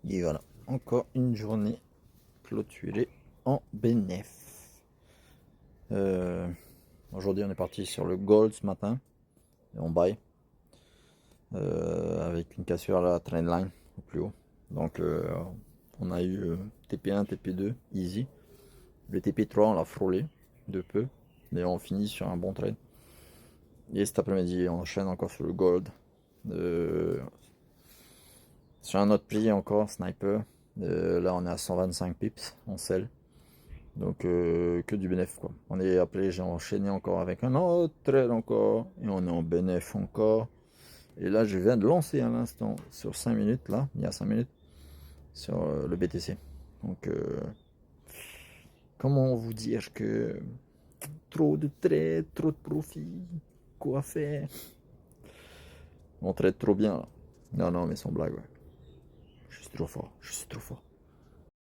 Et voilà, encore une journée clôturée en bénéf. Aujourd'hui on est parti sur le Gold ce matin, et on baille, avec une cassure à la trendline au plus haut. Donc on a eu TP1, TP2, easy. Le TP3 on l'a frôlé de peu, mais on finit sur un bon trade. Et cet après-midi on enchaîne encore sur le Gold. Sur un autre prix encore, Sniper. Là on est à 125 pips en sell. Donc que du bénéf quoi. On est appelé, j'ai enchaîné encore avec un autre trade encore. Et on est en bénéf encore. Et là je viens de lancer à l'instant sur 5 minutes là, il y a 5 minutes, sur le BTC. Donc comment vous dire que trop de trades, trop de profits, quoi faire? On trade trop bien là. Non non mais sans blague ouais. Je suis trop fort, je suis trop fort.